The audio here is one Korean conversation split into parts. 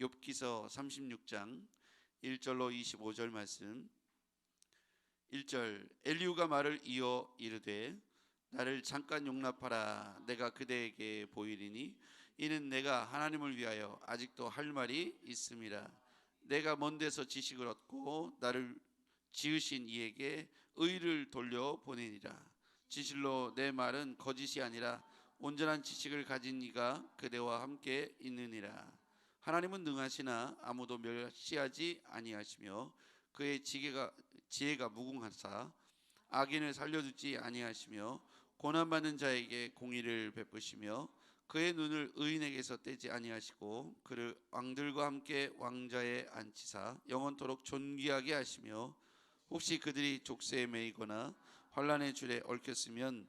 욥기서 36장 1절로 25절 말씀. 1절. 엘리후가 말을 이어 이르되 나를 잠깐 용납하라. 내가 그대에게 보이리니 이는 내가 하나님을 위하여 아직도 할 말이 있음이라. 내가 먼 데서 지식을 얻고 나를 지으신 이에게 의를 돌려 보내니라. 진실로 내 말은 거짓이 아니라 온전한 지식을 가진 이가 그대와 함께 있느니라. 하나님은 능하시나 아무도 멸시하지 아니하시며 그의 지혜가 무궁하사 악인을 살려두지 아니하시며 고난받는 자에게 공의를 베푸시며 그의 눈을 의인에게서 떼지 아니하시고 그를 왕들과 함께 왕좌에 앉히사 영원토록 존귀하게 하시며 혹시 그들이 족쇄에 매이거나 환난의 줄에 얽혔으면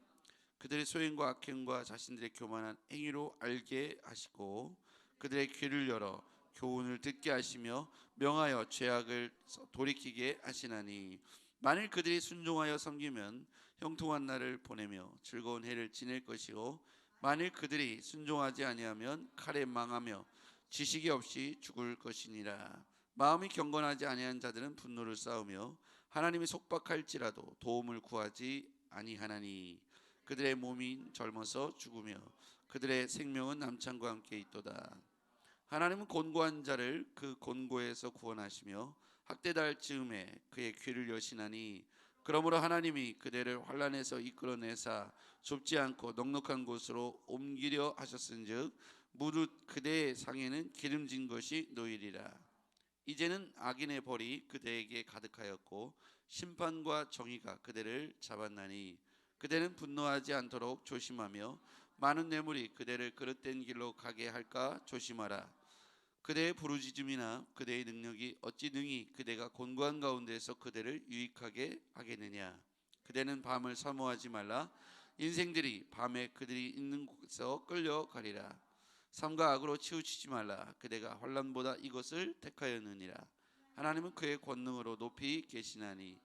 그들의 소행과 악행과 자신들의 교만한 행위로 알게 하시고 그들의 귀를 열어 교훈을 듣게 하시며 명하여 죄악을 돌이키게 하시나니 만일 그들이 순종하여 섬기면 형통한 날을 보내며 즐거운 해를 지낼 것이요 만일 그들이 순종하지 아니하면 칼에 망하며 지식이 없이 죽을 것이니라. 마음이 경건하지 아니한 자들은 분노를 쌓으며 하나님이 속박할지라도 도움을 구하지 아니하나니 그들의 몸이 젊어서 죽으며 그들의 생명은 남창과 함께 있도다. 하나님은 곤고한 자를 그 곤고에서 구원하시며 학대당할 즈음에 그의 귀를 여시나니 그러므로 하나님이 그대를 환난에서 이끌어내사 좁지 않고 넉넉한 곳으로 옮기려 하셨은즉 무릇 그대의 상에는 기름진 것이 놓이리라. 이제는 악인의 벌이 그대에게 가득하였고 심판과 정의가 그대를 잡았나니 그대는 분노하지 않도록 조심하며 많은 뇌물이 그대를 그릇된 길로 가게 할까 조심하라. 그대의 부르짖음이나 그대의 능력이 어찌 능히 그대가 곤고한 가운데서 그대를 유익하게 하겠느냐. 그대는 밤을 사모하지 말라. 인생들이 밤에 그들이 있는 곳에서 끌려가리라. 삶과 악으로 치우치지 말라. 그대가 환난보다 이것을 택하였느니라. 하나님은 그의 권능으로 높이 계시나니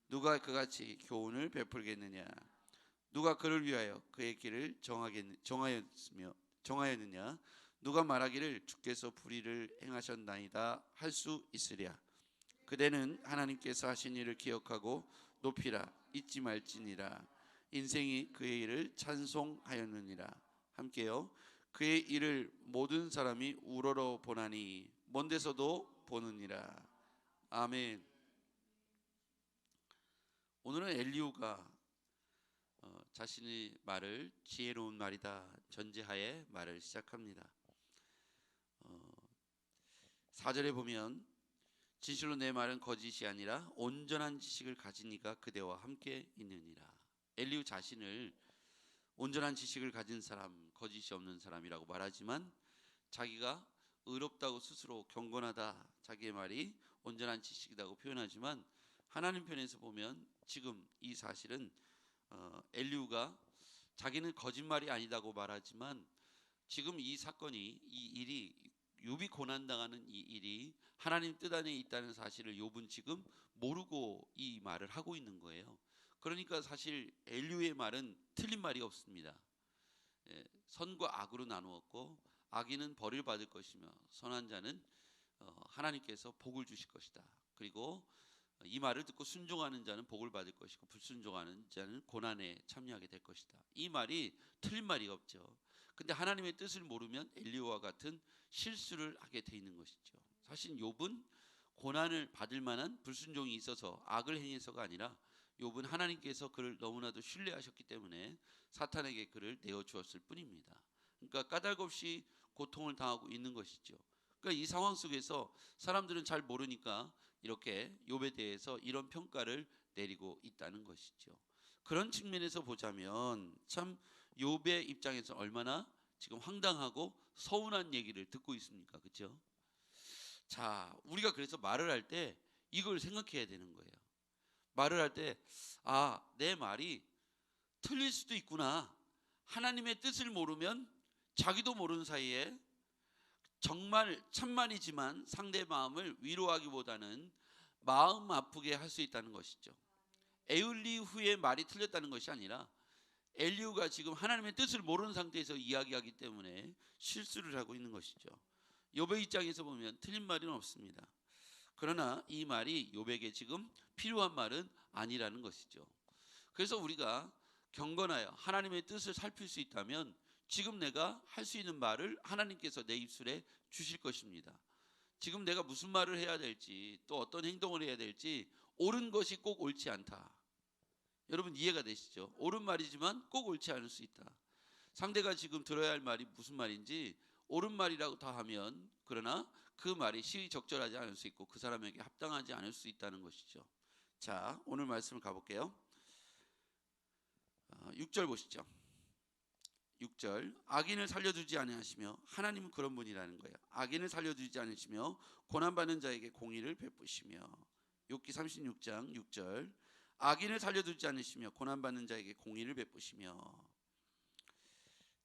누가 그같이 교훈을 베풀겠느냐. 누가 그를 위하여 그의 길을 정하였느냐. 누가 말하기를 주께서 불의를 행하셨나이다 할 수 있으랴. 그대는 하나님께서 하신 일을 기억하고 높이라. 잊지 말지니라. 인생이 그의 일을 찬송하였느니라. 함께요. 그의 일을 모든 사람이 우러러 보나니 먼 데서도 보느니라. 아멘. 오늘은 엘리후가 자신의 말을 지혜로운 말이다 전제하에 말을 시작합니다. 4절에 보면 진실로 내 말은 거짓이 아니라 온전한 지식을 가진 이가 그대와 함께 있느니라. 엘리후 자신을 온전한 지식을 가진 사람, 거짓이 없는 사람이라고 말하지만 자기가 의롭다고 스스로 경건하다, 자기의 말이 온전한 지식이라고 표현하지만 하나님 편에서 보면 지금 이 사실은 엘리후가 자기는 거짓말이 아니다고 말하지만 지금 이 사건이, 이 일이, 욥이 고난당하는 이 일이 하나님 뜻 안에 있다는 사실을 욥은 지금 모르고 이 말을 하고 있는 거예요. 그러니까 사실 엘리후의 말은 틀린 말이 없습니다. 선과 악으로 나누었고 악인은 벌을 받을 것이며 선한 자는 하나님께서 복을 주실 것이다. 그리고 이 말을 듣고 순종하는 자는 복을 받을 것이고 불순종하는 자는 고난에 참여하게 될 것이다. 이 말이 틀린 말이 없죠. 근데 하나님의 뜻을 모르면 엘리후와 같은 실수를 하게 돼 있는 것이죠. 사실 욥은 고난을 받을 만한 불순종이 있어서 악을 행해서가 아니라 욥은 하나님께서 그를 너무나도 신뢰하셨기 때문에 사탄에게 그를 내어주었을 뿐입니다. 그러니까 까닭 없이 고통을 당하고 있는 것이죠. 그러니까 이 상황 속에서 사람들은 잘 모르니까 이렇게 욥에 대해서 이런 평가를 내리고 있다는 것이죠. 그런 측면에서 보자면 참 욥의 입장에서 얼마나 지금 황당하고 서운한 얘기를 듣고 있습니까? 그렇죠? 자, 우리가 그래서 말을 할 때 이걸 생각해야 되는 거예요. 말을 할 때 내 말이 틀릴 수도 있구나. 하나님의 뜻을 모르면 자기도 모르는 사이에 정말 천만이지만 상대 마음을 위로하기보다는 마음 아프게 할 수 있다는 것이죠. 엘리후의 말이 틀렸다는 것이 아니라 엘리후가 지금 하나님의 뜻을 모르는 상태에서 이야기하기 때문에 실수를 하고 있는 것이죠. 욥의 입장에서 보면 틀린 말은 없습니다. 그러나 이 말이 욥에게 지금 필요한 말은 아니라는 것이죠. 그래서 우리가 경건하여 하나님의 뜻을 살필 수 있다면 지금 내가 할 수 있는 말을 하나님께서 내 입술에 주실 것입니다. 지금 내가 무슨 말을 해야 될지 또 어떤 행동을 해야 될지 옳은 것이 꼭 옳지 않다. 여러분 이해가 되시죠? 옳은 말이지만 꼭 옳지 않을 수 있다. 상대가 지금 들어야 할 말이 무슨 말인지 옳은 말이라고 다 하면 그러나 그 말이 시의적절하지 않을 수 있고 그 사람에게 합당하지 않을 수 있다는 것이죠. 자, 오늘 말씀을 가볼게요. 6절 보시죠. 6절 악인을 살려두지 아니하시며 하나님은 그런 분이라는 거예요. 악인을 살려두지 않으시며 고난받는 자에게 공의를 베푸시며 욥기 36장 6절 악인을 살려두지 않으시며 고난받는 자에게 공의를 베푸시며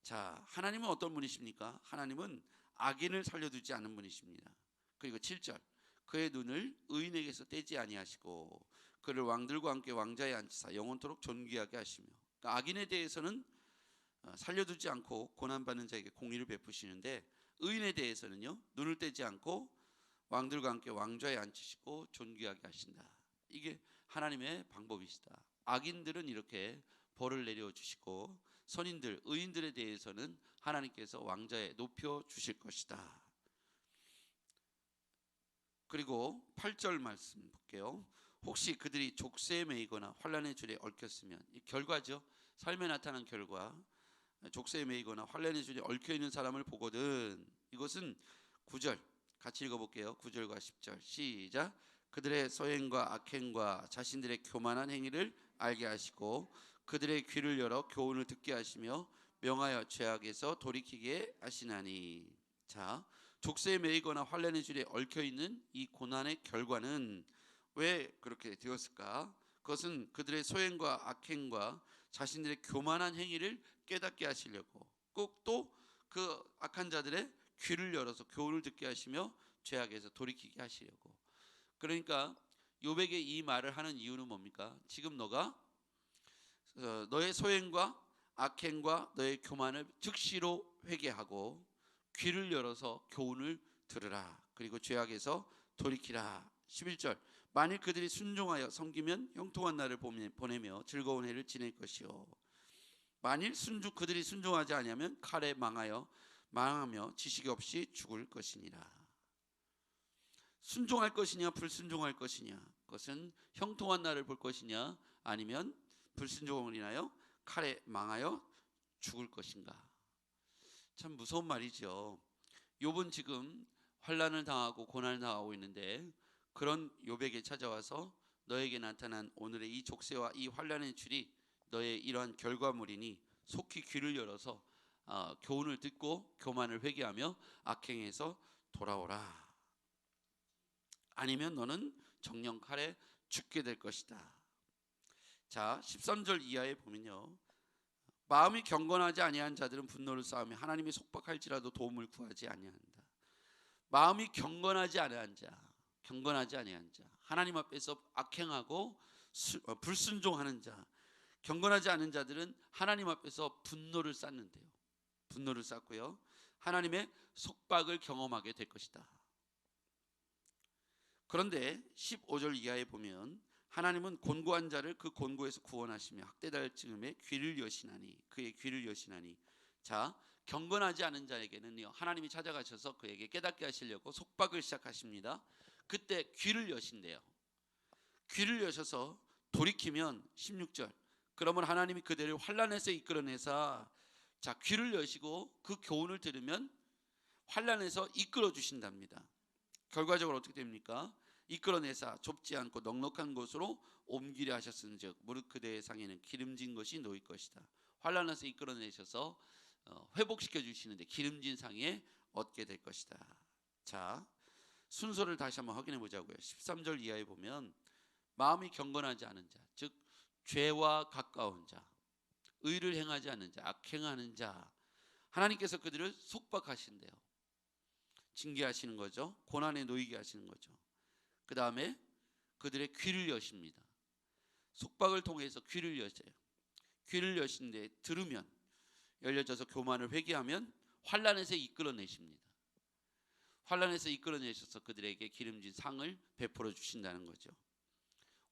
자, 하나님은 어떤 분이십니까? 하나님은 악인을 살려두지 않은 분이십니다. 그리고 7절 그의 눈을 의인에게서 떼지 아니하시고 그를 왕들과 함께 왕자에 앉히사 영원토록 존귀하게 하시며 그러니까 악인에 대해서는 살려두지 않고 고난받는 자에게 공의를 베푸시는데 의인에 대해서는요 눈을 떼지 않고 왕들과 함께 왕좌에 앉히시고 존귀하게 하신다. 이게 하나님의 방법이시다. 악인들은 이렇게 벌을 내려주시고 선인들, 의인들에 대해서는 하나님께서 왕좌에 높여주실 것이다. 그리고 8절 말씀 볼게요. 혹시 그들이 족쇄에 매이거나 환난의 줄에 얽혔으면 이 결과죠. 삶에 나타난 결과 족쇄에 매이거나 환난의 줄에 얽혀있는 사람을 보거든. 이것은 9절 같이 읽어볼게요. 9절과 10절 시작. 그들의 소행과 악행과 자신들의 교만한 행위를 알게 하시고 그들의 귀를 열어 교훈을 듣게 하시며 명하여 죄악에서 돌이키게 하시나니. 자, 족쇄에 매이거나 환난의 줄에 얽혀있는 이 고난의 결과는 왜 그렇게 되었을까? 그것은 그들의 소행과 악행과 자신들의 교만한 행위를 깨닫게 하시려고 꼭 또 그 악한 자들의 귀를 열어서 교훈을 듣게 하시며 죄악에서 돌이키게 하시려고. 그러니까 욥에게 이 말을 하는 이유는 뭡니까? 지금 너가 너의 소행과 악행과 너의 교만을 즉시로 회개하고 귀를 열어서 교훈을 들으라. 그리고 죄악에서 돌이키라. 11절 만일 그들이 순종하여 섬기면 형통한 날을 보내며 즐거운 해를 지낼 것이요 만일 그들이 순종하지 아니하면 칼에 망하며 지식이 없이 죽을 것이니라. 순종할 것이냐 불순종할 것이냐 그것은 형통한 날을 볼 것이냐 아니면 불순종을 인하여 칼에 망하여 죽을 것인가. 참 무서운 말이죠. 욥은 지금 환난을 당하고 고난을 당하고 있는데 그런 욥에게 찾아와서 너에게 나타난 오늘의 이 족쇄와 이 환난의 줄이 너의 이러한 결과물이니 속히 귀를 열어서 교훈을 듣고 교만을 회개하며 악행에서 돌아오라. 아니면 너는 정령 칼에 죽게 될 것이다. 자, 13절 이하에 보면요. 마음이 경건하지 아니한 자들은 분노를 쌓으며 하나님이 속박할지라도 도움을 구하지 아니한다. 마음이 경건하지 아니한 자, 하나님 앞에서 악행하고 불순종하는 자, 경건하지 않은 자들은 하나님 앞에서 분노를 쌓는데요. 분노를 쌓고요. 하나님의 속박을 경험하게 될 것이다. 그런데 15절 이하에 보면 하나님은 곤고한 자를 그 곤고에서 구원하시며 학대당할 즈음에 귀를 여시나니 그의 귀를 여시나니. 자, 경건하지 않은 자에게는요 하나님이 찾아가셔서 그에게 깨닫게 하시려고 속박을 시작하십니다. 그때 귀를 여신대요. 귀를 여셔서 돌이키면 16절 그러면 하나님이 그들을 환난에서 이끌어내사. 자, 귀를 여시고 그 교훈을 들으면 환난에서 이끌어 주신답니다. 결과적으로 어떻게 됩니까? 이끌어내사 좁지 않고 넉넉한 곳으로 옮기려 하셨은즉 무릇 그대의 상에는 기름진 것이 놓일 것이다. 환난에서 이끌어내셔서 회복시켜 주시는데 기름진 상에 얻게 될 것이다. 자, 순서를 다시 한번 확인해 보자고요. 13절 이하에 보면 마음이 경건하지 않은 자, 즉 죄와 가까운 자, 의를 행하지 않는 자, 악행하는 자, 하나님께서 그들을 속박하신대요. 징계하시는 거죠. 고난에 놓이게 하시는 거죠. 그 다음에 그들의 귀를 여십니다. 속박을 통해서 귀를 여셔요. 귀를 여신데 들으면 열려져서 교만을 회개하면 환난에서 이끌어내십니다. 환난에서 이끌어내셔서 그들에게 기름진 상을 베풀어 주신다는 거죠.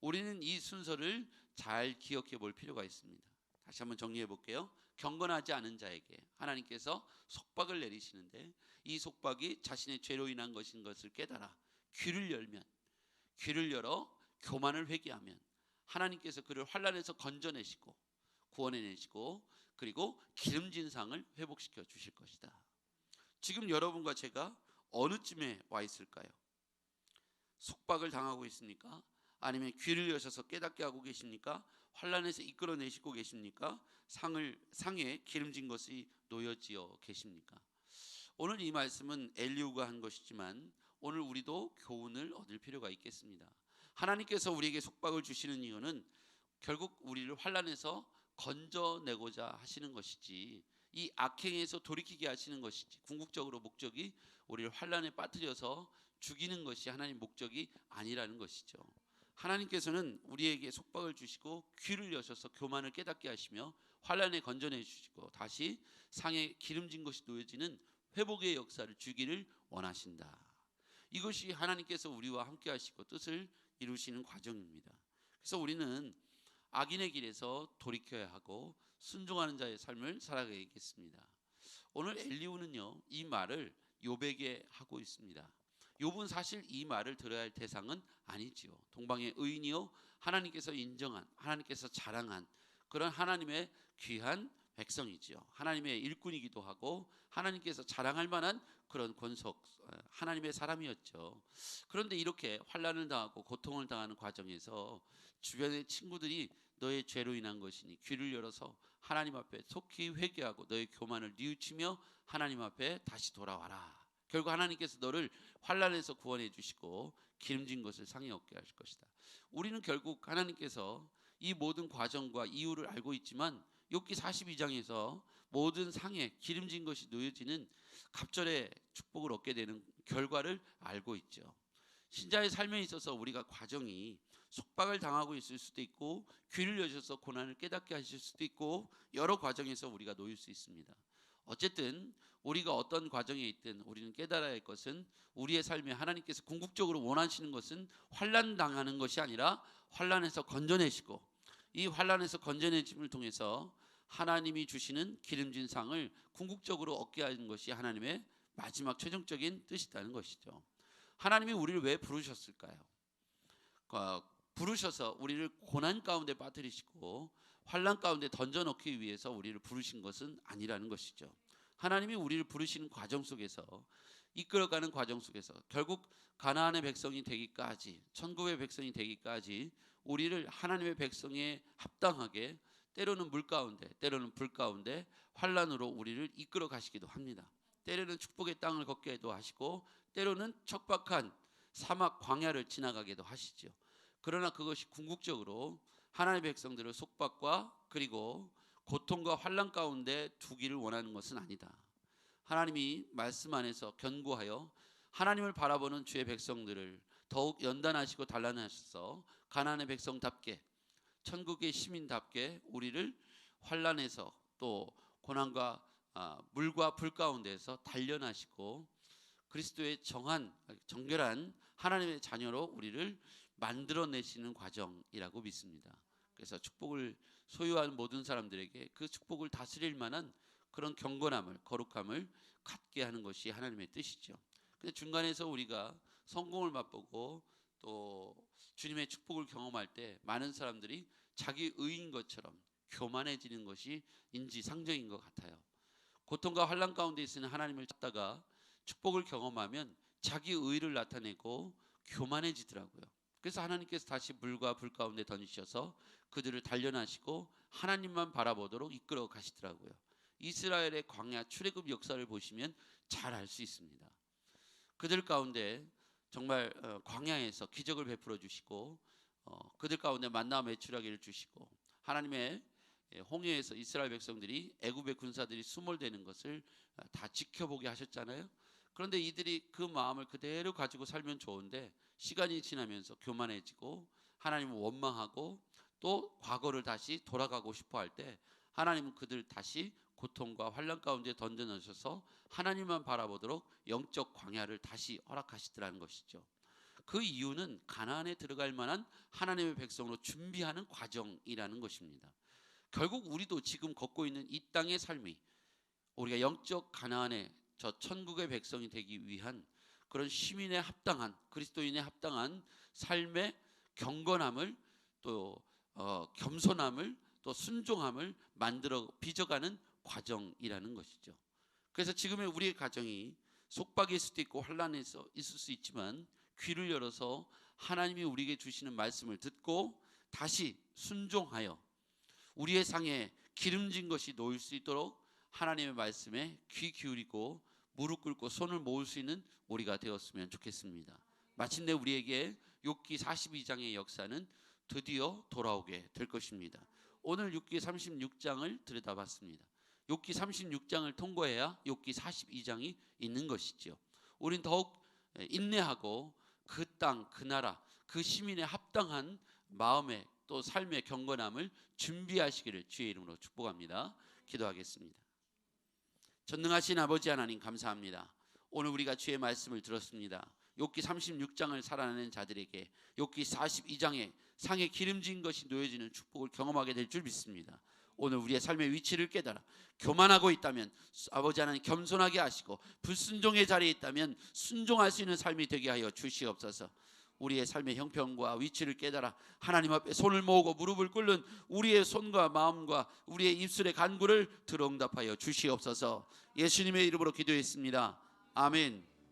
우리는 이 순서를 잘 기억해 볼 필요가 있습니다. 다시 한번 정리해 볼게요. 경건하지 않은 자에게 하나님께서 속박을 내리시는데, 이 속박이 자신의 죄로 인한 것인 것을 깨달아 귀를 열어 교만을 회개하면 하나님께서 그를 환난에서 건져내시고 구원해내시고, 그리고 기름진 상을 회복시켜 주실 것이다. 지금 여러분과 제가 어느쯤에 와 있을까요? 속박을 당하고 있습니까? 아니면 귀를 여셔서 깨닫게 하고 계십니까? 환난에서 이끌어내시고 계십니까? 상에 기름진 것이 놓여지어 계십니까? 오늘 이 말씀은 엘리후가 한 것이지만 오늘 우리도 교훈을 얻을 필요가 있겠습니다. 하나님께서 우리에게 속박을 주시는 이유는 결국 우리를 환난에서 건져내고자 하시는 것이지, 이 악행에서 돌이키게 하시는 것이지, 궁극적으로 목적이 우리를 환난에 빠뜨려서 죽이는 것이 하나님 목적이 아니라는 것이죠. 하나님께서는 우리에게 속박을 주시고 귀를 여셔서 교만을 깨닫게 하시며 환난에 건져내 주시고 다시 상에 기름진 것이 놓여지는 회복의 역사를 주기를 원하신다. 이것이 하나님께서 우리와 함께 하시고 뜻을 이루시는 과정입니다. 그래서 우리는 악인의 길에서 돌이켜야 하고 순종하는 자의 삶을 살아가야겠습니다. 오늘 엘리후는요, 이 말을 욥에게 하고 있습니다. 욥은 사실 이 말을 들어야 할 대상은 아니지요. 동방의 의인이요, 하나님께서 인정한, 하나님께서 자랑한 그런 하나님의 귀한 백성이지요. 하나님의 일꾼이기도 하고 하나님께서 자랑할 만한 그런 권속 하나님의 사람이었죠. 그런데 이렇게 환난을 당하고 고통을 당하는 과정에서 주변의 친구들이 너의 죄로 인한 것이니 귀를 열어서 하나님 앞에 속히 회개하고 너의 교만을 뉘우치며 하나님 앞에 다시 돌아와라. 결국 하나님께서 너를 환난에서 구원해 주시고 기름진 것을 상에 얻게 하실 것이다. 우리는 결국 하나님께서 이 모든 과정과 이유를 알고 있지만 욥기 42장에서 모든 상에 기름진 것이 놓여지는 갑절의 축복을 얻게 되는 결과를 알고 있죠. 신자의 삶에 있어서 우리가 과정이 속박을 당하고 있을 수도 있고 귀를 여셔서 고난을 깨닫게 하실 수도 있고 여러 과정에서 우리가 놓일 수 있습니다. 어쨌든 우리가 어떤 과정에 있든 우리는 깨달아야 할 것은 우리의 삶에 하나님께서 궁극적으로 원하시는 것은 환난 당하는 것이 아니라 환난에서 건져내시고 이 환난에서 건져내심을 통해서 하나님이 주시는 기름진 상을 궁극적으로 얻게 하는 것이 하나님의 마지막 최종적인 뜻이라는 것이죠. 하나님이 우리를 왜 부르셨을까요? 부르셔서 우리를 고난 가운데 빠뜨리시고 환난 가운데 던져넣기 위해서 우리를 부르신 것은 아니라는 것이죠. 하나님이 우리를 부르시는 과정 속에서, 이끌어가는 과정 속에서 결국 가나안의 백성이 되기까지, 천국의 백성이 되기까지 우리를 하나님의 백성에 합당하게 때로는 물 가운데 때로는 불 가운데 환난으로 우리를 이끌어 가시기도 합니다. 때로는 축복의 땅을 걷게도 하시고 때로는 척박한 사막 광야를 지나가게도 하시죠. 그러나 그것이 궁극적으로 하나님의 백성들을 속박과 그리고 고통과 환난 가운데 두기를 원하는 것은 아니다. 하나님이 말씀 안에서 견고하여 하나님을 바라보는 주의 백성들을 더욱 연단하시고 단련하셔서 가나안의 백성답게 천국의 시민답게 우리를 환난에서 또 고난과 물과 불 가운데서 단련하시고 그리스도의 정결한 하나님의 자녀로 우리를 만들어내시는 과정이라고 믿습니다. 그래서 축복을 소유한 모든 사람들에게 그 축복을 다스릴 만한 그런 경건함을, 거룩함을 갖게 하는 것이 하나님의 뜻이죠. 근데 중간에서 우리가 성공을 맛보고 또 주님의 축복을 경험할 때 많은 사람들이 자기 의인 것처럼 교만해지는 것이 인지상정인 것 같아요. 고통과 환난 가운데 있는 하나님을 찾다가 축복을 경험하면 자기 의를 나타내고 교만해지더라고요. 그래서 하나님께서 다시 물과 불 가운데 던지셔서 그들을 단련하시고 하나님만 바라보도록 이끌어 가시더라고요. 이스라엘의 광야 출애굽 역사를 보시면 잘 알 수 있습니다. 그들 가운데 정말 광야에서 기적을 베풀어 주시고 그들 가운데 만나 매출하기를 주시고 하나님의 홍해에서 이스라엘 백성들이 애굽의 군사들이 수몰되는 것을 다 지켜보게 하셨잖아요. 그런데 이들이 그 마음을 그대로 가지고 살면 좋은데 시간이 지나면서 교만해지고 하나님을 원망하고 또 과거를 다시 돌아가고 싶어 할 때 하나님은 그들 다시 고통과 환난 가운데 던져넣으셔서 하나님만 바라보도록 영적 광야를 다시 허락하시더라는 것이죠. 그 이유는 가나안에 들어갈 만한 하나님의 백성으로 준비하는 과정이라는 것입니다. 결국 우리도 지금 걷고 있는 이 땅의 삶이 우리가 영적 가나안의 저 천국의 백성이 되기 위한 그런 시민에 합당한, 그리스도인에 합당한 삶의 경건함을, 또 겸손함을, 또 순종함을 만들어 빚어가는 과정이라는 것이죠. 그래서 지금의 우리의 가정이 속박일 수도 있고 환난에서 있을 수 있지만 귀를 열어서 하나님이 우리에게 주시는 말씀을 듣고 다시 순종하여 우리의 상에 기름진 것이 놓일 수 있도록 하나님의 말씀에 귀 기울이고 무릎 꿇고 손을 모을 수 있는 우리가 되었으면 좋겠습니다. 마침내 우리에게 욥기 42장의 역사는 드디어 돌아오게 될 것입니다. 오늘 욥기 36장을 들여다봤습니다. 욥기 36장을 통과해야 욥기 42장이 있는 것이죠. 우린 더욱 인내하고 그 땅, 그 나라, 그 시민에 합당한 마음의 또 삶의 경건함을 준비하시기를 주의 이름으로 축복합니다. 기도하겠습니다. 전능하신 아버지 하나님 감사합니다. 오늘 우리가 주의 말씀을 들었습니다. 욥기 36장을 살아내는 자들에게 욥기 42장에 상에 기름진 것이 놓여지는 축복을 경험하게 될 줄 믿습니다. 오늘 우리의 삶의 위치를 깨달아 교만하고 있다면 아버지 하나님 겸손하게 하시고, 불순종의 자리에 있다면 순종할 수 있는 삶이 되게 하여 주시옵소서. 우리의 삶의 형편과 위치를 깨달아 하나님 앞에 손을 모으고 무릎을 꿇는 우리의 손과 마음과 우리의 입술의 간구를 들어응답하여 주시옵소서. 예수님의 이름으로 기도했습니다. 아멘.